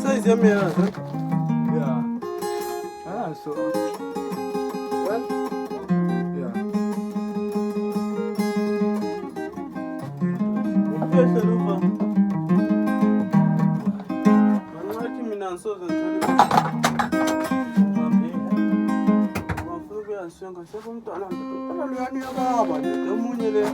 size yami yazo. Yeah. Ah, so. Well. Yeah. Upesha lupa. Manaki mina nsoza ntoli. Mafuku ya songa sebo mtwana mtwana lwani ya baba ndomunye le.